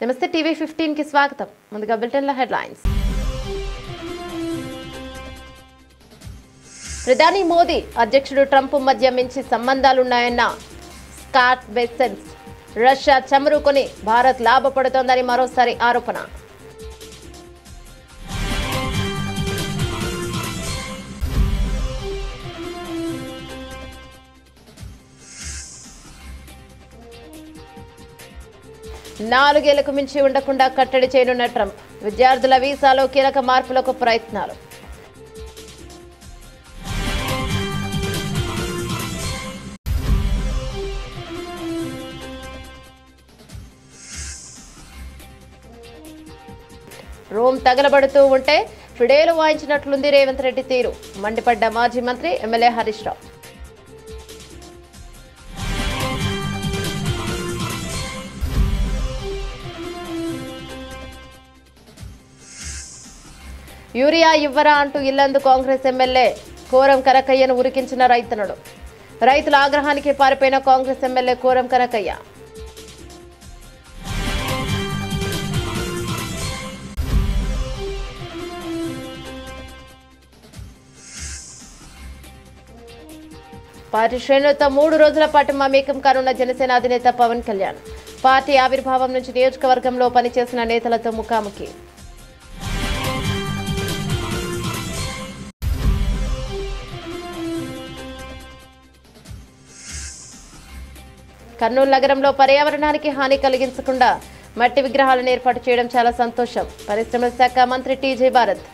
నమస్తే టీవీ 15 కి స్వాగతం. ముందుగా బులెటిన్ల హెడ్లైన్స్. ప్రధాని మోదీ అధ్యక్షుడు ట్రంప్ మధ్య మంచి సంబంధాలున్నాయన్న స్కాట్ బెసెన్స్. రష్యా చమురుకొని భారత్ లాభపడుతోందని మరోసారి ఆరోపణ. నాలుగేళ్లకు మించి ఉండకుండా కట్టడి చేయనున్న ట్రంప్. విద్యార్థుల వీసాలో కీలక మార్పులకు ప్రయత్నాలు. రోమ్ తగలబడుతూ ఉంటే ఫిడేలు వాయించినట్లుంది రేవంత్ రెడ్డి తీరు. మండిపడ్డ మాజీ మంత్రి ఎమ్మెల్యే హరీష్ రావు. యూరియా ఇవ్వరా అంటూ ఇల్లందు కాంగ్రెస్ ఎమ్మెల్యే కోరం కనకయ్యను ఉరికించిన రైతన్నలు. రైతుల ఆగ్రహానికి పారిపోయిన కాంగ్రెస్ ఎమ్మెల్యే కోరం కనకయ్య. పార్టీ శ్రేణులతో 3 రోజుల పాటు మమేకం కానున్న జనసేన అధినేత పవన్ కళ్యాణ్. పార్టీ ఆవిర్భావం నుంచి నియోజకవర్గంలో పనిచేసిన నేతలతో ముఖాముఖి. కర్నూలు నగరంలో పర్యావరణానికి హాని కలిగించకుండా మట్టి విగ్రహాలను ఏర్పాటు చేయడం చాలా సంతోషం. పరిశ్రమల శాఖ మంత్రి టీజే భారత్.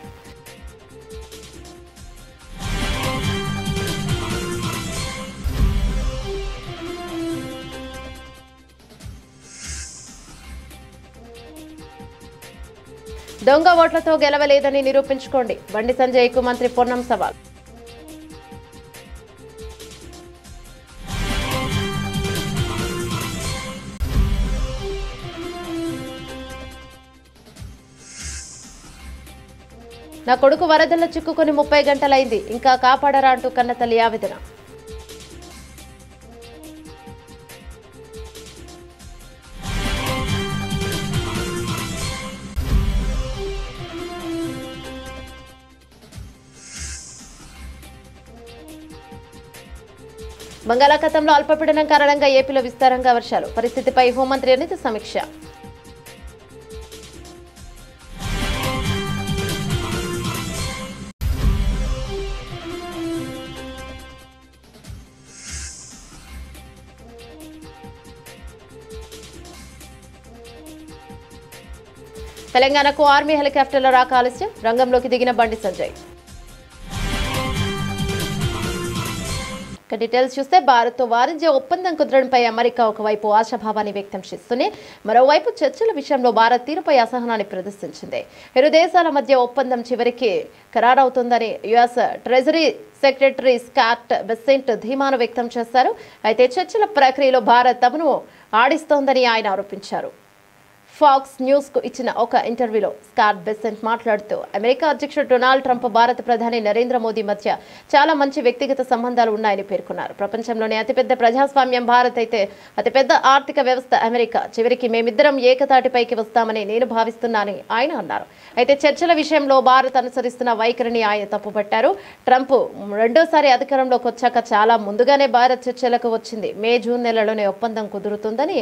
దొంగ ఓట్లతో గెలవలేదని నిరూపించుకోండి. బండి సంజయ్కు మంత్రి పొన్నం సవాల్. నా కొడుకు వరదల్లో చిక్కుకొని 30 గంటలైంది, ఇంకా కాపాడరా అంటూ కన్నతల్లి ఆవేదన. బంగాళాఖాతంలో అల్పపీడనం కారణంగా ఏపీలో విస్తారంగా వర్షాలు. పరిస్థితిపై హోంమంత్రి అనిత సమీక్ష. తెలంగాణకు ఆర్మీ హెలికాప్టర్ల రాక ఆలస్యం. రంగంలోకి దిగిన బండి సంజయ్. డీటెయిల్స్ చూస్తే భారత్తో వాణిజ్య ఒప్పందం కుదరడంపై అమెరికా ఒకవైపు ఆశాభావాన్ని వ్యక్తం చేస్తూనే మరోవైపు చర్చల విషయంలో భారత్ తీరుపై అసహనాన్ని ప్రదర్శించింది. ఇరు దేశాల మధ్య ఒప్పందం చివరికి ఖరారవుతుందని US treasury secretary Scott Bessent ధీమాను వ్యక్తం చేశారు. అయితే చర్చల ప్రక్రియలో భారత్ తమను ఆడిస్తోందని ఆయన ఆరోపించారు. ఫాక్స్ న్యూస్ కు ఇచ్చిన ఒక ఇంటర్వ్యూలో స్కాట్ బెసెంట్ మాట్లాడుతూ అమెరికా అధ్యక్షుడు డొనాల్డ్ ట్రంప్ భారత ప్రధాని నరేంద్ర మోదీ మధ్య చాలా మంచి వ్యక్తిగత సంబంధాలు ఉన్నాయని పేర్కొన్నారు. ప్రపంచంలోనే అతిపెద్ద ప్రజాస్వామ్యం భారత్ అయితే అతిపెద్ద ఆర్థిక వ్యవస్థ అమెరికా. చివరికి మేమిద్దరం ఏకతాటిపైకి వస్తామని నేను భావిస్తున్నానని ఆయన అన్నారు. అయితే చర్చల విషయంలో భారత్ అనుసరిస్తున్న వైఖరిని ఆయన తప్పుపట్టారు. ట్రంప్ రెండోసారి అధికారంలోకి వచ్చాక చాలా ముందుగానే భారత్ చర్చలకు వచ్చింది. మే జూన్ నెలలోనే ఒప్పందం కుదురుతుందని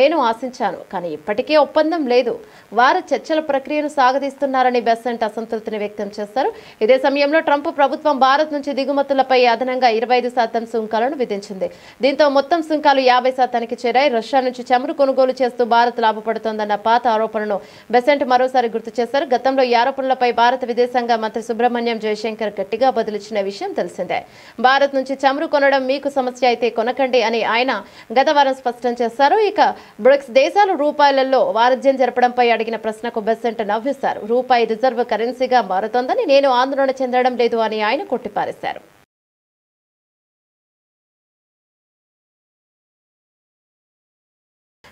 నేను ఆశించాను, కానీ ఇప్పటికే ఒప్పందం లేదు. వారు చర్చల ప్రక్రియను సాగదీస్తున్నారని బెసెంట్ అసంతృప్తిని వ్యక్తం చేశారు. ఇదే సమయంలో ట్రంప్ ప్రభుత్వం భారత్ నుంచి దిగుమతులపై అదనంగా 25% సుంకాలను విధించింది. దీంతో మొత్తం సుంకాలు 50%కి చేరాయి. రష్యా నుంచి చమురు కొనుగోలు చేస్తూ భారత్ లాభపడుతోందన్న పాత ఆరోపణను బెసెంట్ మరోసారి గుర్తు చేశారు. గతంలో ఈ ఆరోపణలపై భారత విదేశాంగ మంత్రి సుబ్రహ్మణ్యం జయశంకర్ గట్టిగా బదులిచ్చిన విషయం తెలిసిందే. భారత్ నుంచి చమురు కొనడం మీకు సమస్య అయితే కొనకండి అని ఆయన గత వారం స్పష్టం చేశారు. ఇక బ్రిక్స్ దేశాలు రూపాయలలో వాణిజ్యం జరపడంపై అడిగిన ప్రశ్నకు బెసెంట్ నవ్వేశారు. రూపాయి రిజర్వ్ కరెన్సీగా మారుతోందని నేను ఆందోళన చెందడం లేదు అని ఆయన కొట్టిపారేశారు.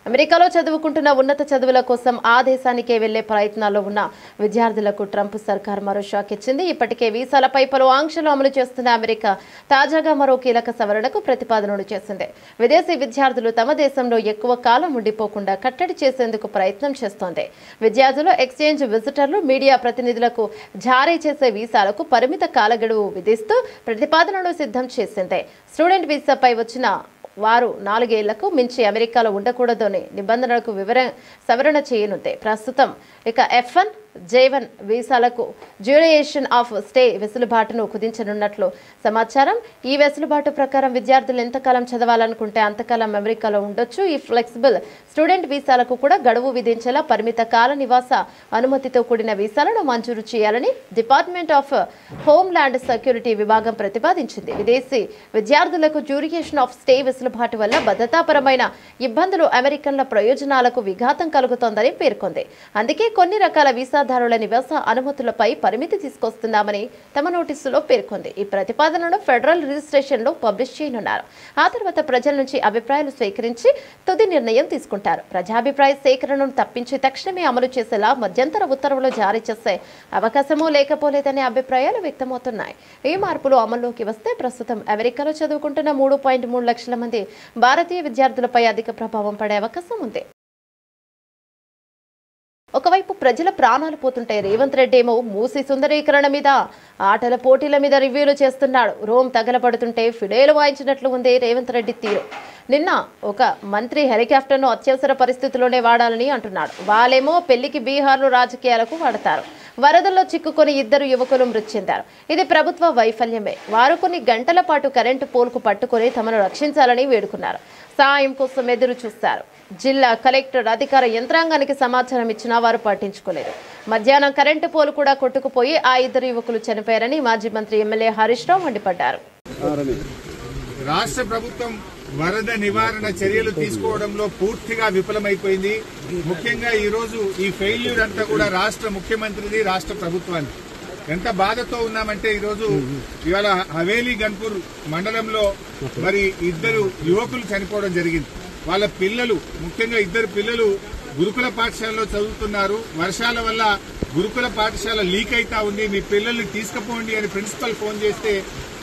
అమెరికాలో చదువుకుంటున్న ఉన్నత చదువుల కోసం ఆ దేశానికే వెళ్లే ప్రయత్నాల్లో ఉన్న విద్యార్థులకు ట్రంప్ సర్కార్ మరో షాక్ ఇచ్చింది. ఇప్పటికే వీసాలపై పలు ఆంక్షలు అమలు చేస్తున్న అమెరికా తాజాగా మరో కీలక సవరణకు ప్రతిపాదనలు చేసింది. విదేశీ విద్యార్థులు తమ దేశంలో ఎక్కువ కాలం ఉండిపోకుండా కట్టడి చేసేందుకు ప్రయత్నం చేస్తోంది. విద్యార్థులు, ఎక్స్చేంజ్ విజిటర్లు, మీడియా ప్రతినిధులకు జారీ చేసే వీసాలకు పరిమిత కాల గడువు విధిస్తూ ప్రతిపాదనలు సిద్ధం చేసింది. స్టూడెంట్ వీసాపై వచ్చిన వారు 4 ఏళ్లకు మించి అమెరికాలో ఉండకూడదని నిబంధనలకు సవరణ చేయనుంది. ప్రస్తుతం ఇక F1, J1 వీసాలకు డ్యూరేషన్ ఆఫ్ స్టే వెసులుబాటును కుదించనున్నట్లు సమాచారం. ఈ వెసులుబాటు ప్రకారం విద్యార్థులు ఎంతకాలం చదవాలనుకుంటే అంతకాలం అమెరికాలో ఉండొచ్చు. ఈ ఫ్లెక్సిబుల్ స్టూడెంట్ వీసాలకు కూడా గడువు విధించేలా పరిమిత కాల నివాస అనుమతితో కూడిన వీసాలను మంజూరు చేయాలని డిపార్ట్మెంట్ ఆఫ్ హోమ్ల్యాండ్ సెక్యూరిటీ విభాగం ప్రతిపాదించింది. విదేశీ విద్యార్థులకు డ్యూరేషన్ ఆఫ్ స్టే వెసులుబాటు వల్ల భద్రతాపరమైన ఇబ్బందులు, అమెరికన్ల ప్రయోజనాలకు విఘాతం కలుగుతోందని పేర్కొంది. అందుకే కొన్ని రకాల వీసాదారుల నివాస అనుమతులపై పరిమితి తీసుకొస్తున్నామని తమ నోటీసులో పేర్కొంది. ఈ ప్రతిపాదనను ఫెడరల్ రిజిస్ట్రేషన్లో పబ్లిష్ చేయనున్నారు. ఆ తర్వాత ప్రజల నుంచి అభిప్రాయాలు స్వీకరించి తుది నిర్ణయం తీసుకుంటారు. ప్రజాభిప్రాయ సేకరణను తప్పించి తక్షణమే అమలు చేసేలా మధ్యంతర ఉత్తర్వులు జారీ చేసే అవకాశమూ లేకపోలేదనే అభిప్రాయాలు వ్యక్తమవుతున్నాయి. ఈ మార్పులు అమల్లోకి వస్తే ప్రస్తుతం అమెరికాలో చదువుకుంటున్న 3.3 లక్షల మంది భారతీయ విద్యార్థులపై అధిక ప్రభావం పడే అవకాశం ఉంది. ఒకవైపు ప్రజల ప్రాణాలు పోతుంటే రేవంత్ రెడ్డి ఏమో మూసీ సుందరీకరణ మీద, ఆటల పోటీల మీద రివ్యూలు చేస్తున్నాడు. రోమ్ తగలబడుతుంటే ఫిడేలు వాయించినట్లు ఉంది రేవంత్ రెడ్డి తీరు. నిన్న ఒక మంత్రి హెలికాప్టర్ను అత్యవసర పరిస్థితుల్లోనే వాడాలని అంటున్నాడు. వాళ్ళేమో పెళ్లికి బీహార్లో రాజకీయాలకు వాడతారు. వరదల్లో చిక్కుకొని 2 యువకులు మృతి చెందారు. ఇది ప్రభుత్వ వైఫల్యమే. వారు కొన్ని గంటల పాటు కరెంటు పోల్కు పట్టుకొని తమను రక్షించాలని వేడుకున్నారు. సాయం కోసం ఎదురు చూస్తారు. జిల్లా కలెక్టర్ అధికార యంత్రాంగానికి సమాచారం ఇచ్చినా వారు పట్టించుకోలేదు. మధ్యాహ్నం కరెంటు పోలు కూడా కొట్టుకుపోయి ఆ 2 యువకులు చనిపోయారని మాజీ మంత్రి ఎమ్మెల్యే హరీష్ రావు మండిపడ్డారు. రాష్ట్ర ప్రభుత్వం వరద నివారణ చర్యలు తీసుకోవడంలో పూర్తిగా విఫలమైపోయింది. ముఖ్యంగా ఈ రోజు ఈ ఫెయిల్యూర్ అంతా కూడా రాష్ట్ర ముఖ్యమంత్రిది, రాష్ట్ర ప్రభుత్వాన్ని. ఎంత బాధతో ఉన్నామంటే ఈరోజు ఇవాళ హవేలీ గన్పూర్ మండలంలో మరి 2 యువకులు చనిపోవడం జరిగింది. వాళ్ళ పిల్లలు, ముఖ్యంగా 2 పిల్లలు గురుకుల పాఠశాలలో చదువుతున్నారు. వర్షాల వల్ల గురుకుల పాఠశాల లీక్ అయితా ఉంది, మీ పిల్లల్ని తీసుకుపోండి అని ప్రిన్సిపల్ ఫోన్ చేస్తే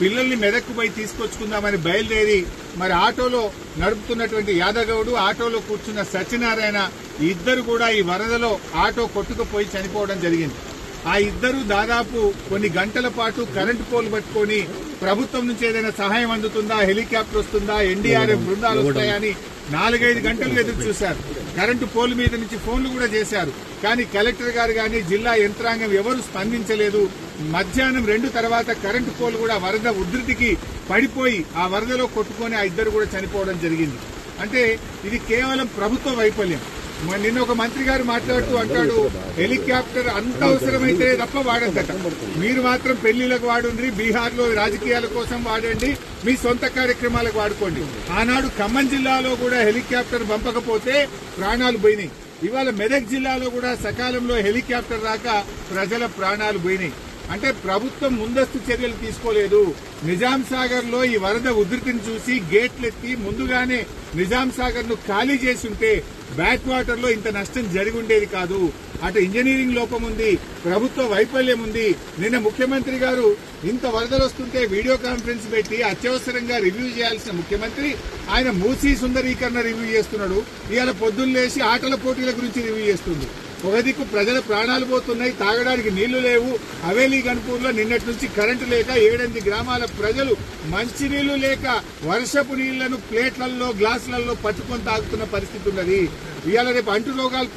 పిల్లల్ని మెదక్కు పోయి తీసుకొచ్చుకుందామని బయలుదేరి మరి ఆటోలో నడుపుతున్నటువంటి యాదగౌడు, ఆటోలో కూర్చున్న సత్యనారాయణ 2 కూడా ఈ వరదలో ఆటో కొట్టుకుపోయి చనిపోవడం జరిగింది. ఆ 2 దాదాపు కొన్ని గంటల పాటు కరెంటు పోలు పట్టుకొని ప్రభుత్వం నుంచి ఏదైనా సహాయం అందుతుందా, హెలికాప్టర్ వస్తుందా, ఎన్డీఆర్ఎఫ్ బృందాలు వస్తాయని 4-5 గంటలు ఎదురు చూశారు. కరెంటు పోలు మీద నుంచి ఫోన్లు కూడా చేశారు. కానీ కలెక్టర్ గారు కానీ జిల్లా యంత్రాంగం ఎవరు స్పందించలేదు. మధ్యాహ్నం 2 తర్వాత కరెంటు పోలు కూడా వరద ఉధృతికి పడిపోయి ఆ వరదలో కొట్టుకొని ఆ 2 కూడా చనిపోవడం జరిగింది. అంటే ఇది కేవలం ప్రభుత్వ వైఫల్యం. నిన్న ఒక మంత్రి గారు మాట్లాడుతూ అంటాడు, హెలికాప్టర్ అంత అవసరమైతే తప్ప వాడద్దట. మీరు మాత్రం పెళ్లిలకు వాడండి, బీహార్లో రాజకీయాల కోసం వాడండి, మీ సొంత కార్యక్రమాలకు వాడుకోండి. ఆనాడు ఖమ్మం జిల్లాలో కూడా హెలికాప్టర్ పంపకపోతే ప్రాణాలు పోయినాయి. ఇవాళ మెదక్ జిల్లాలో కూడా సకాలంలో హెలికాప్టర్ రాక ప్రజల ప్రాణాలు పోయినాయి. అంటే ప్రభుత్వం ముందస్తు చర్యలు తీసుకోలేదు. నిజాం సాగర్ లో ఈ వరద ఉధృతిని చూసి గేట్లెత్తి ముందుగానే నిజాం సాగర్ ను ఖాళీ చేసి ఉంటే బ్యాక్ వాటర్ లో ఇంత నష్టం జరిగి ఉండేది కాదు. అటు ఇంజనీరింగ్ లోపం ఉంది, ప్రభుత్వ వైఫల్యం ఉంది. నిన్న ముఖ్యమంత్రి గారు ఇంత వరదలు వస్తుంటే వీడియో కాన్ఫరెన్స్ పెట్టి అత్యవసరంగా రివ్యూ చేయాల్సిన ముఖ్యమంత్రి ఆయన మూసీ సుందరీకరణ రివ్యూ చేస్తున్నాడు. ఇవాళ పొద్దున్న లేచి ఆటల పోటీల గురించి రివ్యూ చేస్తుంది. ఒక దిక్కు ప్రజల ప్రాణాలు పోతున్నాయి, తాగడానికి నీళ్లు లేవు. హవేలీ గన్పూర్లో నిన్నటి నుంచి కరెంటు లేక 7-8 గ్రామాల ప్రజలు మంచినీళ్లు లేక వర్షపు నీళ్లను ప్లేట్లలో, గ్లాసులలో పట్టుకొని తాగుతున్న పరిస్థితి ఉన్నది. ఇవాళ రేపు అంటు రోగాలు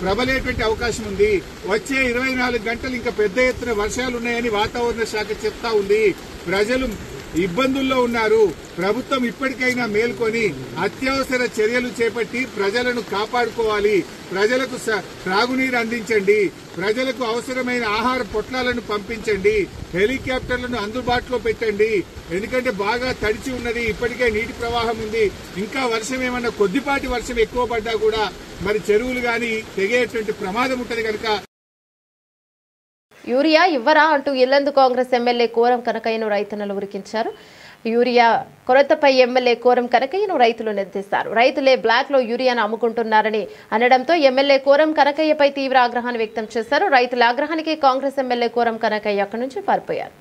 ప్రబలేటువంటి అవకాశం ఉంది. వచ్చే 24 గంటలు ఇంకా పెద్ద ఎత్తున వర్షాలు ఉన్నాయని వాతావరణ శాఖ చెప్తా ఉంది. ప్రజలు ఇబ్బందుల్లో ఉన్నారు. ప్రభుత్వం ఇప్పటికైనా మేల్కొని అత్యవసర చర్యలు చేపట్టి ప్రజలను కాపాడుకోవాలి. ప్రజలకు త్రాగునీరు అందించండి, ప్రజలకు అవసరమైన ఆహార పొట్లాలను పంపించండి, హెలికాప్టర్లను అందుబాటులో పెట్టండి. ఎందుకంటే బాగా తడిచి ఉన్నది, ఇప్పటికే నీటి ప్రవాహం ఉంది. ఇంకా వర్షం ఏమన్నా కొద్దిపాటి వర్షం ఎక్కువ పడ్డా కూడా మరి చెరువులు గాని తెగేటువంటి ప్రమాదం ఉంటది కనుక యూరియా ఇవ్వరా అంటూ ఇల్లందు కాంగ్రెస్ ఎమ్మెల్యే కోరం కనకయ్యను రైతన్నలు ఉరికించారు. యూరియా కొరతపై ఎమ్మెల్యే కోరం కనకయ్యను రైతులు నిలదీశారు. రైతులే బ్లాక్ లో యూరియాను అమ్ముకుంటున్నారని అనడంతో ఎమ్మెల్యే కోరం కనకయ్యపై తీవ్ర ఆగ్రహాన్ని వ్యక్తం చేశారు. రైతుల ఆగ్రహానికి కాంగ్రెస్ ఎమ్మెల్యే కోరం కనకయ్య అక్కడి నుంచి పారిపోయారు.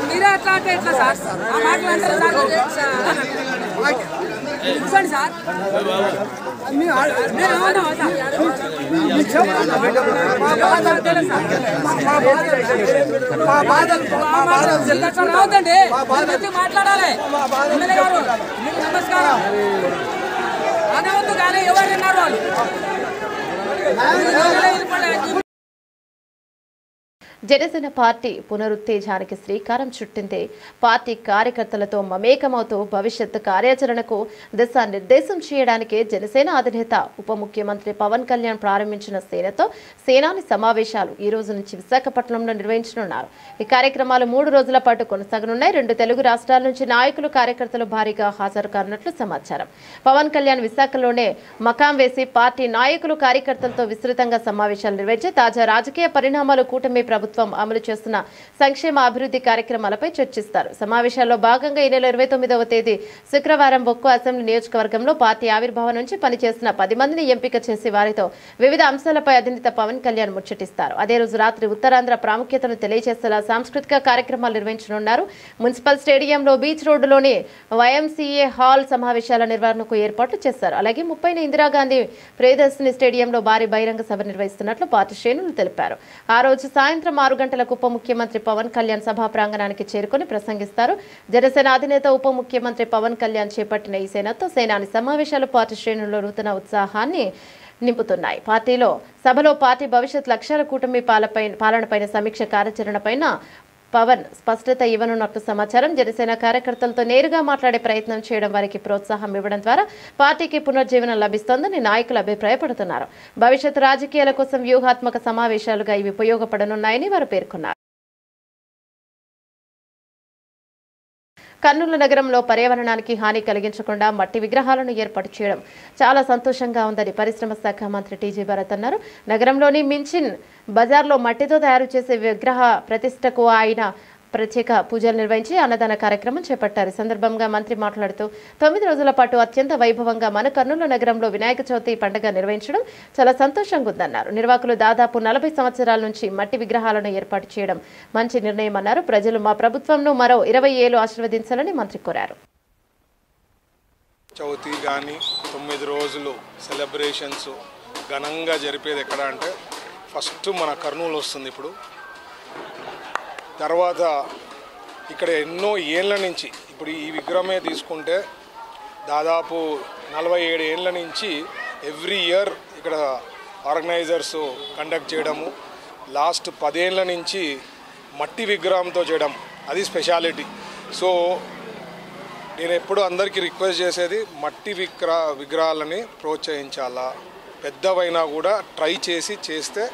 మీరే ఎట్లా అంటే ఎట్లా సార్ ఆ మాటలు అంటారు సార్ సార్ రావద్దండి మాట్లాడాలి. ఎమ్మెల్యే గారు నమస్కారం అనవద్దు కానీ ఎవరు విన్నారు వాళ్ళు. జనసేన పార్టీ పునరుత్తేజానికి శ్రీకారం చుట్టింది. పార్టీ కార్యకర్తలతో మమేకమవుతూ భవిష్యత్ కార్యాచరణకు దిశానిర్దేశం చేయడానికి జనసేన అధినేత ఉప ముఖ్యమంత్రి పవన్ కళ్యాణ్ ప్రారంభించిన సేనాని సమావేశాలు ఈ రోజు నుంచి విశాఖపట్నంలో నిర్వహించనున్నారు. ఈ కార్యక్రమాలు 3 రోజుల పాటు కొనసాగనున్నాయి. 2 తెలుగు రాష్ట్రాల నుంచి నాయకులు కార్యకర్తలు భారీగా హాజరు కానున్నట్లు సమాచారం. పవన్ కళ్యాణ్ విశాఖలోనే మకాం వేసి పార్టీ నాయకులు కార్యకర్తలతో విస్తృతంగా సమావేశాలు నిర్వహించి తాజా రాజకీయ పరిణామాలు, కూటమి ప్రభుత్వం అమలు చేస్తున్న సంక్షేమ అభివృద్ధి కార్యక్రమాలపై చర్చిస్తారు. సమావేశాల్లో భాగంగా ఈ నెల 29వ తేదీ శుక్రవారం ఒక్కో అసెంబ్లీ నియోజకవర్గంలో పార్టీ ఆవిర్భావం నుంచి పనిచేసిన 10 మందిని ఎంపిక చేసి వారితో వివిధ అంశాలపై అధినేత పవన్ కళ్యాణ్ ముచ్చటిస్తారు. అదే రోజు రాత్రి ఉత్తరాంధ్ర ప్రాముఖ్యతను తెలియజేసేలా సాంస్కృతిక కార్యక్రమాలు నిర్వహించనున్నారు. మున్సిపల్ స్టేడియంలో బీచ్ రోడ్డులోని వైఎంసీఏ హాల్ సమావేశాల నిర్వహణకు ఏర్పాట్లు చేశారు. అలాగే 30న ఇందిరాగాంధీ ప్రియదర్శిని స్టేడియంలో భారీ బహిరంగ సభ నిర్వహిస్తున్నట్లు పార్టీ శ్రేణులు తెలిపారు. ఆ రోజు సాయంత్రం 6 గంటలకు ఉప ముఖ్యమంత్రి పవన్ కళ్యాణ్ సభా ప్రాంగణానికి చేరుకుని ప్రసంగిస్తారు. జనసేన అధినేత ఉప ముఖ్యమంత్రి పవన్ కళ్యాణ్ చేపట్టిన ఈ సేనాని సమావేశాలు పార్టీ శ్రేణుల్లో నూతన ఉత్సాహాన్ని నింపుతున్నాయి. సభలో పార్టీ భవిష్యత్ లక్ష్యాల, కూటమి పాలనపైన సమీక్ష కార్యాచరణపైన పవన్ స్పష్టత ఇవ్వనున్నట్లు సమాచారం. జనసేన కార్యకర్తలతో నేరుగా మాట్లాడే ప్రయత్నం చేయడం, వారికి ప్రోత్సాహం ఇవ్వడం ద్వారా పార్టీకి పునర్జీవనం లభిస్తోందని నాయకులు అభిప్రాయపడుతున్నారు. భవిష్యత్ రాజకీయాల కోసం వ్యూహాత్మక సమావేశాలుగా ఇవి ఉపయోగపడనున్నాయని వారు పేర్కొన్నారు. కర్నూలు నగరంలో పర్యావరణానికి హాని కలిగించకుండా మట్టి విగ్రహాలను ఏర్పాటు చేయడం చాలా సంతోషంగా ఉందని పరిశ్రమ శాఖ మంత్రి టీజీ భరత్ అన్నారు. నగరంలోని మించిన్ బజార్లో మట్టితో తయారు చేసే విగ్రహ ప్రతిష్టకు ఆయన ప్రత్యేక పూజలు నిర్వహించి అన్నదాన కార్యక్రమం చేపట్టారు. ఈ సందర్భంగా మంత్రి మాట్లాడుతూ 9 రోజుల పాటు అత్యంత వైభవంగా మన కర్నూలు నగరంలో వినాయక చవితి పండుగ నిర్వహించడం చాలా సంతోషంగా ఉందన్నారు. నిర్వాహకులు దాదాపు 40 సంవత్సరాల నుంచి మట్టి విగ్రహాలను ఏర్పాటు చేయడం మంచి నిర్ణయం అన్నారు. ప్రజలు మా ప్రభుత్వంను మరో 20 ఏళ్లు ఆశీర్వదించాలని మంత్రి కోరారు. చవితి కానీ 9 రోజులు సెలబ్రేషన్స్ ఘనంగా జరిపేది ఎక్కడ అంటే ఫస్ట్ మన కర్నూలు వస్తుంది. ఇప్పుడు తర్వాత ఇక్కడ ఎన్నో ఏళ్ళ నుంచి ఇప్పుడు ఈ విగ్రహమే తీసుకుంటే దాదాపు 47 ఏళ్ళ నుంచి ఎవ్రీ ఇయర్ ఇక్కడ ఆర్గనైజర్స్ కండక్ట్ చేయడము, లాస్ట్ 10 ఏళ్ళ నుంచి మట్టి విగ్రహంతో చేయడం, అది స్పెషాలిటీ. సో నేను ఎప్పుడు అందరికీ రిక్వెస్ట్ చేసేది మట్టి విగ్రహాలని ప్రోత్సహించాలా, పెద్దవైనా కూడా ట్రై చేస్తే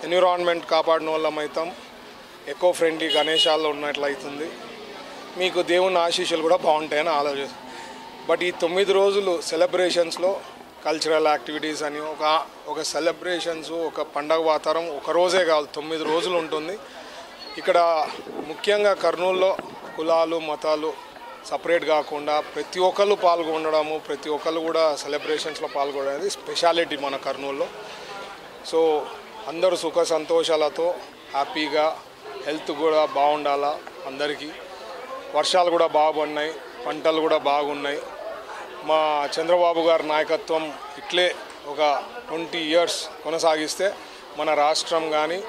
ఎన్విరాన్మెంట్ కాపాడిన వాళ్ళం అవుతాం, ఎకో ఫ్రెండ్లీ గణేశాల్లో ఉన్నట్లయితుంది, మీకు దేవుని ఆశీస్సులు కూడా బాగుంటాయని ఆలోచిస్తాను. బట్ ఈ 9 రోజులు సెలబ్రేషన్స్లో కల్చరల్ యాక్టివిటీస్ అని ఒక సెలబ్రేషన్స్, ఒక పండగ వాతావరణం ఒక రోజే కాదు 9 రోజులు ఉంటుంది. ఇక్కడ ముఖ్యంగా కర్నూలులో కులాలు మతాలు సపరేట్ కాకుండా ప్రతి ఒక్కళ్ళు పాల్గొనడము, ప్రతి ఒక్కళ్ళు కూడా సెలబ్రేషన్స్లో పాల్గొనడం స్పెషాలిటీ మన కర్నూలులో. సో అందరూ సుఖ సంతోషాలతో హ్యాపీగా, హెల్త్ కూడా బాగుండాలా అందరికీ. వర్షాలు కూడా బాగున్నాయి, పంటలు కూడా బాగున్నాయి. మా చంద్రబాబు గారి నాయకత్వం ఇట్లే ఒక 20 years కొనసాగిస్తే మన రాష్ట్రం కానీ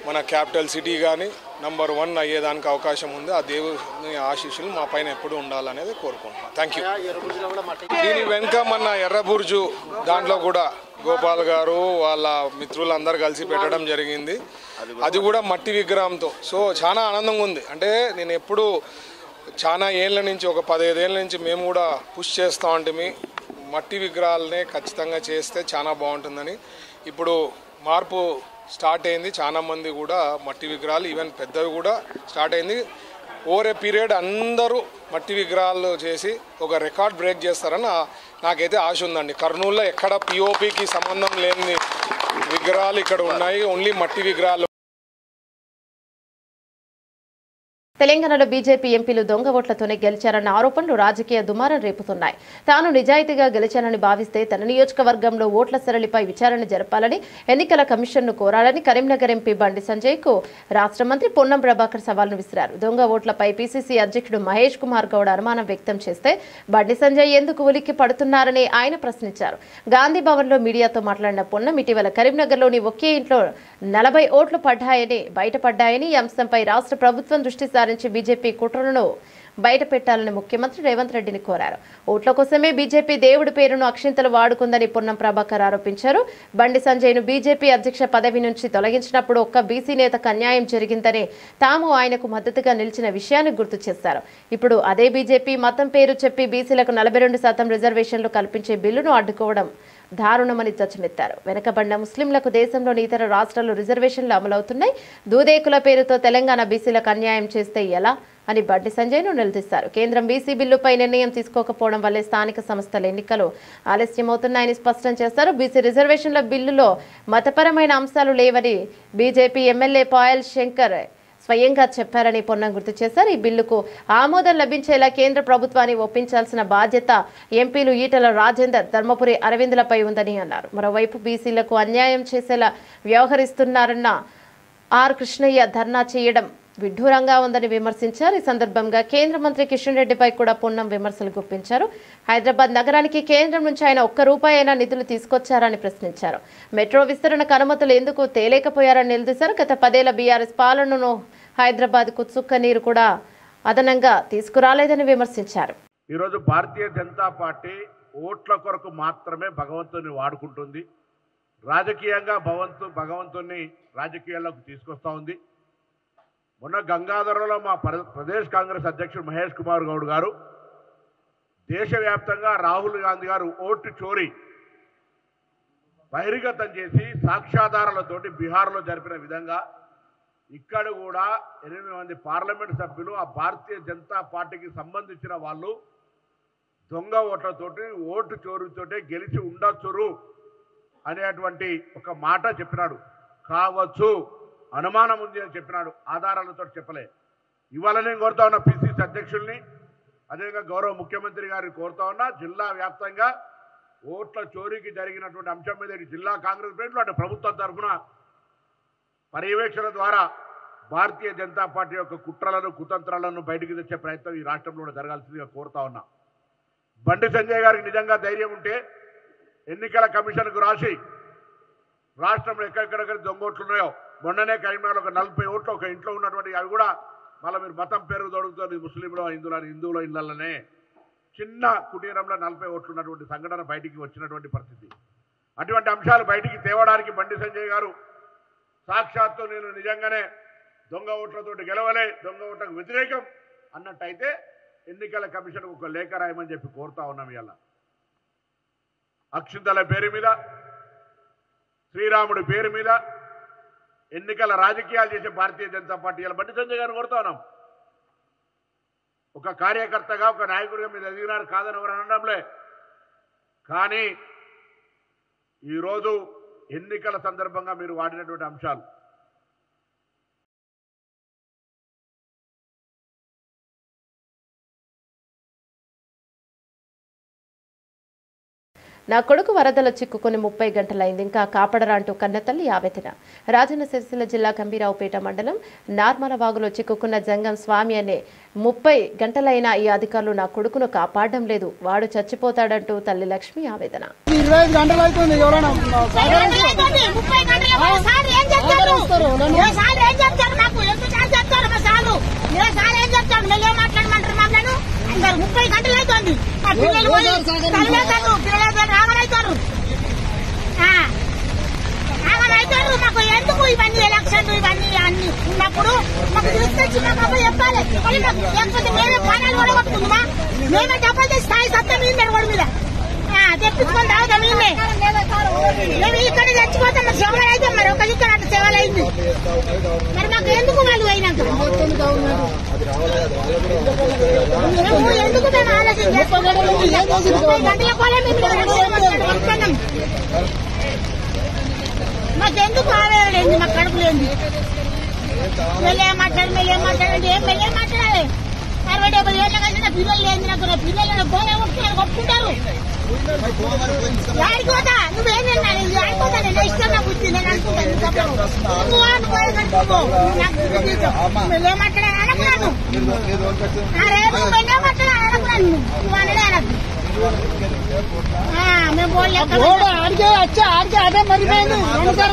మన క్యాపిటల్ సిటీ కానీ నంబర్ 1 అయ్యేదానికి అవకాశం ఉంది. ఆ దేవుని ఆశీస్సులు మా పైన ఎప్పుడు ఉండాలనేది కోరుకుంటున్నాను. Thank you. దీని వెనుక మన ఎర్రబుర్జు దాంట్లో కూడా గోపాల్ గారు వాళ్ళ మిత్రులందరూ కలిసి పెట్టడం జరిగింది. అది కూడా మట్టి విగ్రహంతో. సో చాలా ఆనందంగా ఉంది. అంటే నేను ఎప్పుడు చాలా ఏళ్ళ నుంచి ఒక 15 ఏళ్ళ నుంచి మేము కూడా పుష్ చేస్తూ ఉంటాము. మట్టి విగ్రహాలనే ఖచ్చితంగా చేస్తే చాలా బాగుంటుందని ఇప్పుడు మార్పు స్టార్ట్ అయింది. చాలా మంది కూడా మట్టి విగ్రహాలు ఈవెన్ పెద్దవి కూడా స్టార్ట్ అయింది. ఓవర్ ఏ పీరియడ్ అందరూ మట్టి విగ్రహాలు చేసి ఒక రికార్డ్ బ్రేక్ చేస్తారని నాకైతే ఆశ ఉందండి. కర్నూలులో ఎక్కడ పిఓపికి సంబంధం లేని విగ్రహాలు ఇక్కడ ఉన్నాయి, ఓన్లీ మట్టి విగ్రహాలు. తెలంగాణలో బీజేపీ ఎంపీలు దొంగ ఓట్లతోనే గెలిచారన్న ఆరోపణలు రాజకీయ దుమారం రేపుతున్నాయి. తాను నిజాయితీగా గెలిచానని భావిస్తే తన నియోజకవర్గంలో ఓట్ల సరళిపై విచారణ జరపాలని ఎన్నికల కమిషన్ను కోరాలని కరీంనగర్ ఎంపీ బండి సంజయ్కు రాష్ట్ర మంత్రి పొన్నం ప్రభాకర్ సవాల్ను విసిరారు. దొంగ ఓట్లపై పీసీసీ అధ్యక్షుడు మహేష్ కుమార్ గౌడ్ అనుమానం వ్యక్తం చేస్తే బండి సంజయ్ ఎందుకు ఉలిక్కి పడుతున్నారని ఆయన ప్రశ్నించారు. గాంధీ భవన్లో మీడియాతో మాట్లాడిన పొన్నం ఇటీవల కరీంనగర్లోని ఒకే ఇంట్లో 40 ఓట్లు బయటపడ్డాయని ఈ అంశంపై రాష్ట్ర ప్రభుత్వం దృష్టి సారించి బీజేపీ కుట్రలను బయట పెట్టాలని ముఖ్యమంత్రి రేవంత్ రెడ్డిని కోరారు. ఓట్ల కోసమే బీజేపీ దేవుడి పేరును అక్షింతలు వాడుకుందని పొన్నం ప్రభాకర్ ఆరోపించారు. బండి సంజయ్ను బీజేపీ అధ్యక్ష పదవి నుంచి తొలగించినప్పుడు ఒక్క బీసీ నేతకు అన్యాయం జరిగిందని తాము ఆయనకు మద్దతుగా నిలిచిన విషయాన్ని గుర్తు చేశారు. ఇప్పుడు అదే బీజేపీ మతం పేరు చెప్పి బీసీలకు 42% రిజర్వేషన్లు కల్పించే బిల్లును అడ్డుకోవడం దారుణమని ధ్వజమెత్తారు. వెనుకబడిన ముస్లింలకు దేశంలోని ఇతర రాష్ట్రాల్లో రిజర్వేషన్లు అమలవుతున్నాయి. దూదేకుల పేరుతో తెలంగాణ బీసీలకు అన్యాయం చేస్తే ఎలా అని బండి సంజయ్ను నిలదీశారు. కేంద్రం బీసీ బిల్లుపై నిర్ణయం తీసుకోకపోవడం వల్లే స్థానిక సంస్థల ఎన్నికలు ఆలస్యమవుతున్నాయని స్పష్టం చేశారు. బీసీ రిజర్వేషన్ల బిల్లులో మతపరమైన అంశాలు లేవని బీజేపీ ఎమ్మెల్యే పాయల్ శంకర్ స్వయంగా చెప్పారని పొన్నం గుర్తు చేశారు. ఈ బిల్లుకు ఆమోదం లభించేలా కేంద్ర ప్రభుత్వాన్ని ఒప్పించాల్సిన బాధ్యత ఎంపీలు ఈటల రాజేందర్, ధర్మపురి అరవింద్లపై ఉందని అన్నారు. మరోవైపు బీసీలకు అన్యాయం చేసేలా వ్యవహరిస్తున్నారన్న ఆర్ కృష్ణయ్య ధర్నా చేయడం విడ్డూరంగా ఉందని విమర్శించారు. ఈ సందర్భంగా కేంద్ర మంత్రి కిషన్ రెడ్డిపై కూడా పొన్నం విమర్శలు గుప్పించారు. హైదరాబాద్ నగరానికి కేంద్రం నుంచి ఆయన ₹1 అయినా నిధులు తీసుకొచ్చారని ప్రశ్నించారు. మెట్రో విస్తరణకు అనుమతులు ఎందుకు తేలేకపోయారని నిలదీశారు. గత 10 ఏళ్ల బీఆర్ఎస్ పాలనను హైదరాబాద్కు చుక్క నీరు కూడా అదనంగా తీసుకురాలేదని విమర్శించారు. ఈరోజు భారతీయ జనతా పార్టీ ఓట్ల కొరకు మాత్రమే భగవంతుని వాడుకుంటుంది. రాజకీయంగా భగవంతుని రాజకీయాల్లోకి తీసుకొస్తా ఉంది. మొన్న గంగాధరలో మా ప్రదేశ్ కాంగ్రెస్ అధ్యక్షుడు మహేష్ కుమార్ గౌడ్ గారు దేశవ్యాప్తంగా రాహుల్ గాంధీ గారు ఓటు చోరీ బహిర్గతం చేసి సాక్ష్యాధారాలతోటి బీహార్లో జరిపిన విధంగా ఇక్కడ కూడా 8 మంది పార్లమెంట్ సభ్యులు ఆ భారతీయ జనతా పార్టీకి సంబంధించిన వాళ్ళు దొంగ ఓట్లతోటి ఓటు చోరీతోటి గెలిచి ఉండొచ్చురు అనేటువంటి ఒక మాట చెప్పినాడు. కావచ్చు, అనుమానం ఉంది అని చెప్పినాడు, ఆధారాలతో చెప్పలే. ఇవాళ నేను కోరుతా ఉన్నా పిసిసి అధ్యక్షుల్ని, అదేవిధంగా గౌరవ ముఖ్యమంత్రి గారిని కోరుతా ఉన్నా, జిల్లా వ్యాప్తంగా ఓట్ల చోరీకి జరిగినటువంటి అంశం మీద జిల్లా కాంగ్రెస్ ప్లేట్లు అంటే ప్రభుత్వం తరఫున పర్యవేక్షణ ద్వారా భారతీయ జనతా పార్టీ యొక్క కుట్రలను కుతంత్రాలను బయటికి తెచ్చే ప్రయత్నం ఈ రాష్ట్రంలో జరగాల్సిందిగా కోరుతా ఉన్నా. బండి సంజయ్ గారికి నిజంగా ధైర్యం ఉంటే ఎన్నికల కమిషన్కు రాసి రాష్ట్రంలో ఎక్కడెక్కడ దొంగోట్లు ఉన్నాయో, మొన్ననే కరీంనగర్లో ఒక 40 ఓట్లు ఒక ఇంట్లో ఉన్నటువంటి అవి కూడా మళ్ళీ మీరు మతం పేరు దొరుకుతుంది ముస్లింలో హిందువుల ఇళ్లలోనే చిన్న కుటీరంలో 40 ఓట్లు ఉన్నటువంటి సంఘటన బయటికి వచ్చినటువంటి పరిస్థితి. అటువంటి అంశాలు బయటికి తేవడానికి బండి సంజయ్ గారు సాక్షాత్తు నేను నిజంగానే దొంగ ఓట్లతోటి గెలవలే, దొంగ ఓట్లకు వ్యతిరేకం అన్నట్టయితే ఎన్నికల కమిషన్కు ఒక లేఖ రాయమని చెప్పి కోరుతా ఉన్నాం. ఇలా అక్షింతల పేరు మీద, శ్రీరాముడి పేరు మీద ఎన్నికల రాజకీయాలు చేసే భారతీయ జనతా పార్టీ ఇలా బండి సంజయ్ గారిని కోరుతా ఉన్నాం. ఒక కార్యకర్తగా ఒక నాయకుడిగా మీరు ఎదిగినారు కాదని ఎవరు అనడంలే. కానీ ఈరోజు ఎన్నికల సందర్భంగా మీరు వాడినటువంటి అంశాలు నా కొడుకు వరదలో చిక్కుకుని 30 గంటలైంది, ఇంకా కాపాడరా అంటూ కన్నతల్లి ఆవేదన. రాజన్న సిరిసిల్ల జిల్లా గంభీరావుపేట మండలం నార్మలవాగులో చిక్కుకున్న జంగం స్వామి అనే 30 గంటలైనా ఈ అధికారులు నా కొడుకును కాపాడడం లేదు, వాడు చచ్చిపోతాడంటూ తల్లి లక్ష్మి ఆవేదన. 25 గంటలు అవుతుంది. ఎవరైనా అందరు 30 గంటలు అవుతుంది. మా పిల్లలు రాగలవుతారు మాకు ఎందుకు ఇవన్నీ ఎలక్షన్లు ఇవన్నీ అన్ని ఉన్నప్పుడు మాకు తీసుకొచ్చి మాకు అప్పుడు చెప్పాలి. మళ్ళీ మాకు లేకపోతే మేమే ప్రాణాలు కూడా కొట్టుకుందామా? మేమే డబ్బులు తెచ్చి స్థాయి సత్తా మీద రోడ్డు మీద తెప్పించుకొని తాగుతాం. మేము ఇక్కడ చచ్చిపోతాం. మరి సేవలు అయితే మరి ఒక ఇక్కడ అట్లా సేవలు అయింది. మరి మాకు ఎందుకు వాళ్ళు అయినాక మేము ఎందుకు మేము ఆలోచన గంటల కోలే మేము మాకెందుకు ఆవేదలేదు? మాకు కడుపు లేని మెల్లే మాట్లాడండి ఏం మెల్లే మాట్లాడాలి. 60-70 ఏళ్ళ కలిసిన పిల్లలు లేదు. నాకు పిల్లలు గోలే కొట్టుకుంటారు. ఆడిపోతా నువ్వేం ఆడిపోతా నేను ఇష్టం నాకు వచ్చి నేను అనుకుంటాను. మెల్లే మాట్లాడాలి అనకున్నాను. మెల్లే మాట్లాడాలి అనకున్నాను. నువ్వు అనడే అనకు. మేము ఆడికే వచ్చా ఆడికే అదే మరిపోయింది. ఒకసారి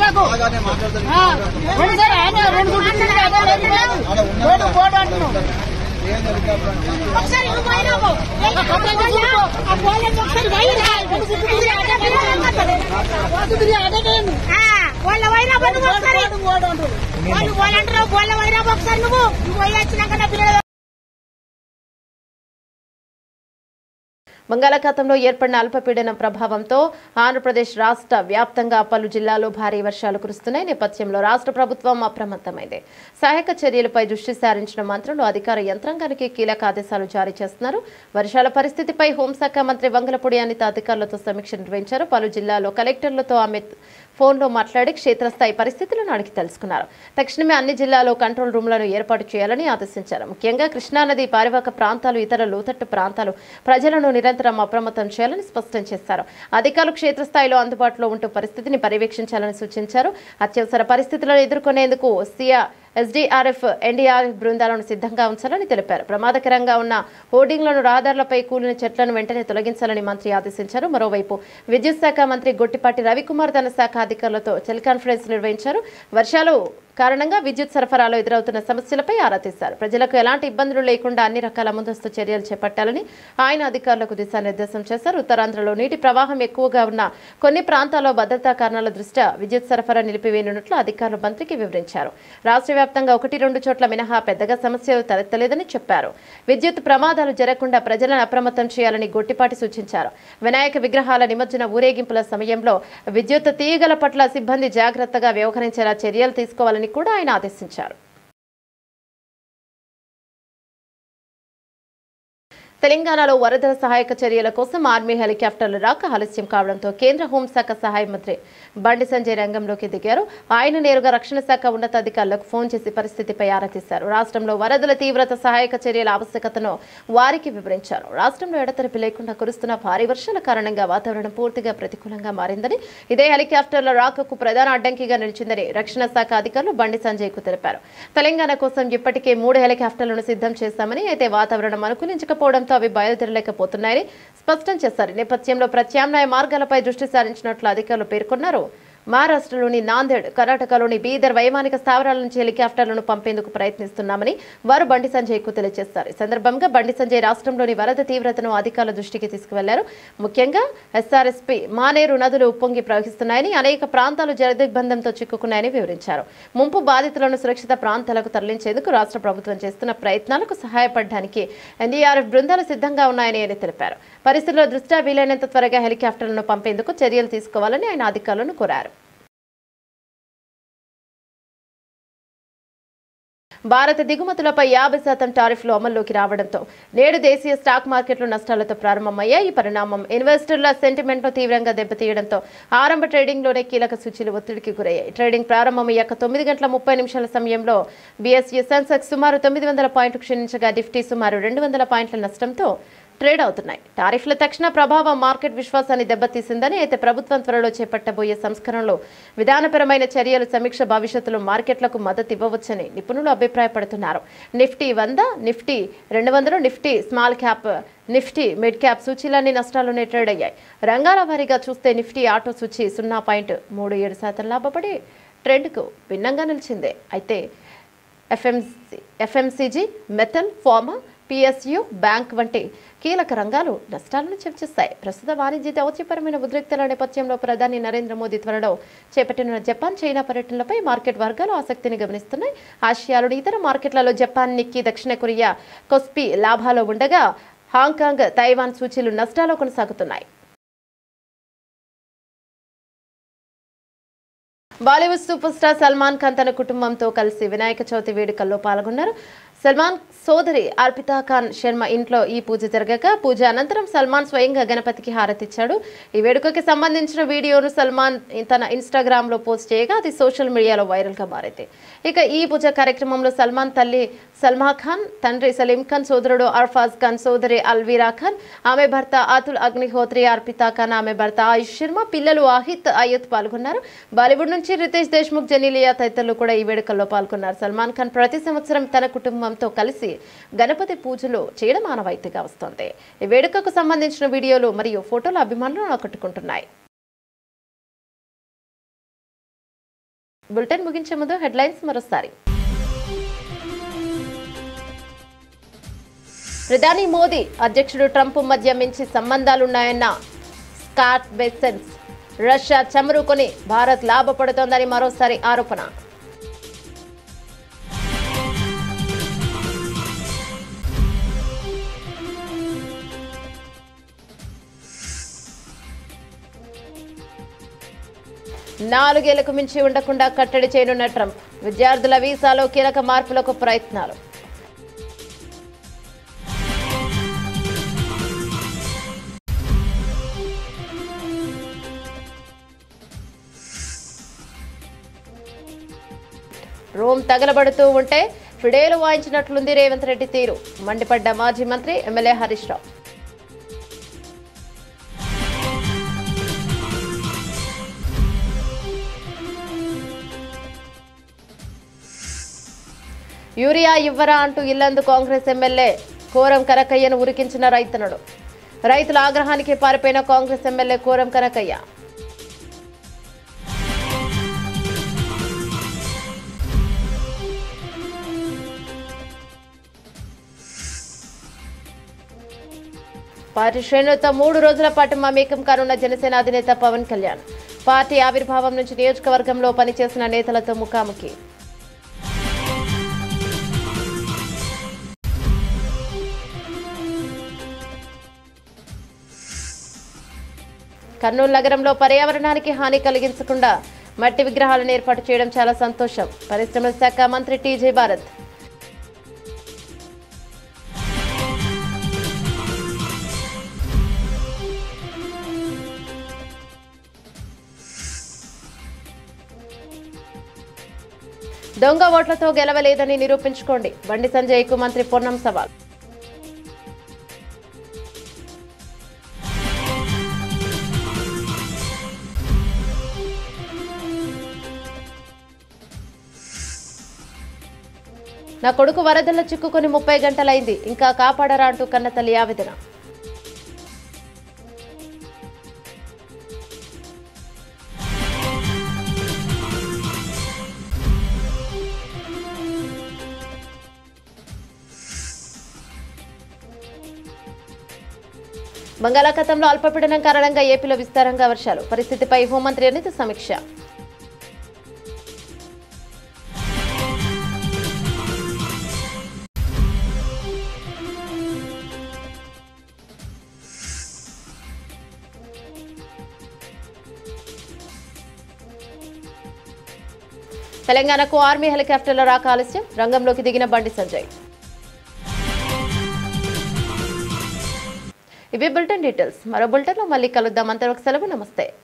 వాళ్ళ వైరాబాద్ వాళ్ళు అంటారు. వాళ్ళ వైరాబాద్ ఒకసారి నువ్వు పోయి వచ్చినాక నా పిల్లలు బంగాళాఖాతంలో ఏర్పడిన అల్పపీడనం ప్రభావంతో ఆంధ్రప్రదేశ్ రాష్ట్ర వ్యాప్తంగా పలు జిల్లాల్లో భారీ వర్షాలు కురుస్తున్నాయి. నేపథ్యంలో రాష్ట్ర ప్రభుత్వం అప్రమత్తమైంది. సహాయక చర్యలపై దృష్టి సారించిన మంత్రులు అధికార యంత్రాంగానికి కీలక ఆదేశాలు జారీ చేస్తున్నారు. వర్షాల పరిస్థితిపై హోంశాఖ మంత్రి వంగలపూడి అనిత అధికారులతో సమీక్ష నిర్వహించారు. పలు జిల్లాల్లో కలెక్టర్లతో ఆమె ఫోన్లో మాట్లాడి క్షేత్రస్థాయి పరిస్థితులను అడిగి తెలుసుకున్నారు. తక్షణమే అన్ని జిల్లాల్లో కంట్రోల్ రూమ్లను ఏర్పాటు చేయాలని ఆదేశించారు. ముఖ్యంగా కృష్ణానది పరివాహక ప్రాంతాలు, ఇతర లోతట్టు ప్రాంతాలు ప్రజలను నిరంతరం అప్రమత్తం చేయాలని స్పష్టం చేశారు. అధికారులు క్షేత్రస్థాయిలో అందుబాటులో ఉంటూ పరిస్థితిని పర్యవేక్షించాలని సూచించారు. అత్యవసర పరిస్థితులను ఎదుర్కొనేందుకు ఎస్డీఆర్ఎఫ్, ఎన్డీఆర్ఎఫ్ బృందాలను సిద్ధంగా ఉంచాలని తెలిపారు. ప్రమాదకరంగా ఉన్న హోర్డింగ్లను, రహదారులపై కూలిన చెట్లను వెంటనే తొలగించాలని మంత్రి ఆదేశించారు. మరోవైపు విద్యుత్ శాఖ మంత్రి గొట్టిపాటి రవికుమార్ తన శాఖ అధికారులతో టెలికాన్ఫరెన్స్ నిర్వహించారు. వర్షాలు కారణంగా విద్యుత్ సరఫరాలో ఎదురవుతున్న సమస్యలపై ఆరా తీశారు. ప్రజలకు ఎలాంటి ఇబ్బందులు లేకుండా అన్ని రకాల ముందస్తు చర్యలు చేపట్టాలని ఆయన అధికారులకు దిశానిర్దేశం చేశారు. ఉత్తరాంధ్రలో నీటి ప్రవాహం ఎక్కువగా ఉన్న కొన్ని ప్రాంతాల్లో భద్రతా కారణాల దృష్ట్యా విద్యుత్ సరఫరా నిలిపివేయనున్నట్లు అధికారులు మంత్రికి వివరించారు. రాష్ట్ర వ్యాప్తంగా 1-2 చోట్ల మినహా పెద్దగా సమస్యలు తలెత్తలేదని చెప్పారు. విద్యుత్ ప్రమాదాలు జరగకుండా ప్రజలను అప్రమత్తం చేయాలని గొట్టిపాటి సూచించారు. వినాయక విగ్రహాల నిమజ్జన ఊరేగింపుల సమయంలో విద్యుత్ తీగల పట్ల సిబ్బంది జాగ్రత్తగా వ్యవహరించేలా చర్యలు తీసుకోవాలని కూడా ఆయన ఆదేశించారు. తెలంగాణలో వరదల సహాయక చర్యల కోసం ఆర్మీ హెలికాప్టర్లు రాక ఆలస్యం కావడంతో కేంద్ర హోంశాఖ సహాయ మంత్రి బండి సంజయ్ రంగంలోకి దిగారు. ఆయన నేరుగా రక్షణ శాఖ ఉన్నతాధికారులకు ఫోన్ చేసి పరిస్థితిపై ఆరా తీశారు. రాష్ట్రంలో వరదల తీవ్రత, సహాయక చర్యల ఆవశ్యకతను వారికి వివరించారు. రాష్ట్రంలో ఎడతెరిపి లేకుండా కురుస్తున్న భారీ వర్షాల కారణంగా వాతావరణం పూర్తిగా ప్రతికూలంగా మారిందని, ఇదే హెలికాప్టర్ల రాకకు ప్రధాన అడ్డంకిగా నిలిచిందని రక్షణ శాఖ అధికారులు బండి సంజయ్ కు తెలిపారు. తెలంగాణ కోసం ఇప్పటికే 3 హెలికాప్టర్లను సిద్ధం చేశామని, అయితే వాతావరణం అనుకూలించకపోవడంతో అవి బయలుదేరలేకపోతున్నాయని స్పష్టం చేశారు. నేపథ్యంలో ప్రత్యామ్నాయ మార్గాలపై దృష్టి సారించినట్లు అధికారులు పేర్కొన్నారు. మహారాష్ట్రలోని నాందేడ్, కర్ణాటకలోని బీదర్ వైమానిక స్థావరాల నుంచి హెలికాప్టర్లను పంపేందుకు ప్రయత్నిస్తున్నామని వారు బండి సంజయ్ కు తెలియజేశారు. ఈ సందర్భంగా బండి సంజయ్ రాష్ట్రంలోని వరద తీవ్రతను అధికారుల దృష్టికి తీసుకువెళ్లారు. ముఖ్యంగా ఎస్ఆర్ఎస్పీ, మానేరు నదులు ఉప్పొంగి ప్రవహిస్తున్నాయని, అనేక ప్రాంతాలు జలదిగ్బంధంతో చిక్కుకున్నాయని వివరించారు. ముంపు బాధితులను సురక్షిత ప్రాంతాలకు తరలించేందుకు రాష్ట్ర ప్రభుత్వం చేస్తున్న ప్రయత్నాలకు సహాయపడడానికి ఎన్డీఆర్ఎఫ్ బృందాలు సిద్ధంగా ఉన్నాయని ఆయన తెలిపారు. పరిస్థితుల దృష్ట్యా వీలైనంత త్వరగా హెలికాప్టర్లను పంపేందుకు చర్యలు తీసుకోవాలని ఆయన అధికారులను కోరారు. భారత దిగుమతులపై 50% టారిఫ్లు అమల్లోకి రావడంతో నేడు దేశీయ స్టాక్ మార్కెట్లు నష్టాలతో ప్రారంభమయ్యాయి. ఈ పరిణామం ఇన్వెస్టర్ల సెంటిమెంట్ను తీవ్రంగా దెబ్బతీయడంతో ఆరంభ ట్రేడింగ్లోనే కీలక సూచీలు ఒత్తిడికి గురయ్యాయి. ట్రేడింగ్ ప్రారంభమయ్యాక 9 గంటల 30 నిమిషాల సమయంలో బీఎస్ఈ సెన్సెక్స్ సుమారు 900 పాయింట్లు క్షీణించగా నిఫ్టీ సుమారు 200 పాయింట్ల నష్టంతో ట్రేడ్ అవుతున్నాయి. టారిఫ్ల తక్షణ ప్రభావం మార్కెట్ విశ్వాసాన్ని దెబ్బతీసిందని, అయితే ప్రభుత్వం త్వరలో చేపట్టబోయే సంస్కరణలు, విధానపరమైన చర్యలు సమీక్ష భవిష్యత్తులో మార్కెట్లకు మద్దతు ఇవ్వవచ్చని నిపుణులు అభిప్రాయపడుతున్నారు. Nifty 100, Nifty 200, Nifty small cap, Nifty mid cap సూచీలన్నీ నష్టాల్లోనే ట్రేడ్ అయ్యాయి. రంగాల వారీగా చూస్తే నిఫ్టీ ఆటో సూచీ 0.37% లాభపడి ట్రెండ్కు భిన్నంగా నిలిచింది. అయితే FMCG, metal, pharma, PSU, bank వంటి కీలక రంగాలు నష్టాలను చవిచూస్తాయి. ప్రస్తుత వాణిజ్య దౌత్యపరమైన ఉద్రిక్తల నేపథ్యంలో ప్రధాని నరేంద్ర మోదీ త్వరలో చేపట్టిన జపాన్, చైనా పర్యటనలపై మార్కెట్ వర్గాలు ఆసక్తిని గమనిస్తున్నాయి. ఆసియాలోని ఇతర మార్కెట్లలో జపాన్, నిక్కీ, దక్షిణ కొరియా, కొస్పీ లాభాలు ఉండగా హాంకాంగ్, తైవాన్ సూచీలు నష్టాల్లో కొనసాగుతున్నాయి. బాలీవుడ్ సూపర్ స్టార్ సల్మాన్ ఖాన్ తన కుటుంబంతో కలిసి వినాయక చవితి వేడుకల్లో పాల్గొన్నారు. సల్మాన్ సోదరి అర్పితా ఖాన్ శర్మ ఇంట్లో ఈ పూజ జరగగా పూజ అనంతరం సల్మాన్ స్వయంగా గణపతికి హారతిచ్చాడు. ఈ వేడుకకి సంబంధించిన వీడియోను సల్మాన్ తన ఇన్స్టాగ్రామ్ లో పోస్ట్ చేయగా అది సోషల్ మీడియాలో వైరల్ గా మారింది. ఇక ఈ పూజ కార్యక్రమంలో సల్మాన్ తల్లి సల్మా ఖాన్, తండ్రి సలీం ఖాన్, సోదరుడు అర్ఫాజ్ ఖాన్, సోదరి అల్వీరా ఖాన్, ఆమె భర్త అతుల్ అగ్నిహోత్రి, అర్పితా ఖాన్, ఆమె భర్త ఆయుష్ శర్మ, పిల్లలు ఆహిత్, అయ్యత్ పాల్గొన్నారు. బాలీవుడ్ నుంచి రితేష్ దేశ్ముఖ్, జెనీలియా తదితరులు కూడా ఈ వేడుకల్లో పాల్గొన్నారు. సల్మాన్ ఖాన్ ప్రతి సంవత్సరం తన కుటుంబంతో కలిసి గణపతి పూజలు చేయడం ఆనవాయితీగా వస్తోంది. ఈ వేడుకకు సంబంధించిన వీడియోలు మరియు ఫోటోలు అభిమానులను ఆకట్టుకుంటున్నాయి. బులెటిన్ ముగించే ముందు హెడ్లైన్స్ మరోసారి. ప్రధాని మోదీ, అధ్యక్షుడు ట్రంప్ మధ్య మంచి సంబంధాలున్నాయన్న స్కాట్ బెసెన్స్. రష్యా చమురుకొని భారత్ లాభపడుతోందని మరోసారి ఆరోపణ. నాలుగేళ్లకు మించి ఉండకుండా కట్టడి చేయనున్న ట్రంప్. విద్యార్థుల వీసాలో కీలక మార్పులకు ప్రయత్నాలు. రోమ్ తగలబడుతూ ఉంటే ఫిడేలు వాయించినట్లుంది రేవంత్ రెడ్డి తీరు. మండిపడ్డ మాజీ మంత్రి ఎమ్మెల్యే హరీష్ రావు. యూరియా ఇవ్వరా అంటూ ఇల్లందు కాంగ్రెస్ ఎమ్మెల్యే కోరం కనకయ్యను ఉరికించిన రైతన్నడు. రైతుల ఆగ్రహానికి పారిపోయిన కాంగ్రెస్ ఎమ్మెల్యే కోరం కనకయ్య. పార్టీ శ్రేణులతో 3 రోజుల పాటు మమేకం కానున్న జనసేన అధినేత పవన్ కళ్యాణ్. పార్టీ ఆవిర్భావం నుంచి నియోజకవర్గంలో పనిచేసిన నేతలతో ముఖాముఖి. కర్నూలు నగరంలో పర్యావరణానికి హాని కలిగించకుండా మట్టి విగ్రహాలను ఏర్పాటు చేయడం చాలా సంతోషం. పరిశ్రమల శాఖ మంత్రి టీజే భారత్. దొంగ ఓట్లతో గెలవలేదని నిరూపించుకోండి, బండి సంజయ్కు మంత్రి పొన్నం సవాల్. నా కొడుకు వరదల్లో చిక్కుకొని 30 గంటలైంది, ఇంకా కాపాడరా అంటూ కన్నతల్లి ఆవేదన. బంగాళాఖాతంలో అల్పపీడనం కారణంగా ఏపీలో విస్తారంగా వర్షాలు. పరిస్థితిపై హోంమంత్రి అనిత సమీక్ష. తెలంగాణకు ఆర్మీ హెలికాప్టర్ల రాక ఆలస్యం, రంగంలోకి దిగిన బండి సంజయ్. ఇవి బులెటిన్ డీటెయిల్స్. మరో బులెటిన్లో మళ్ళీ కలుద్దాం. అంతవరకు సెలవు, నమస్తే.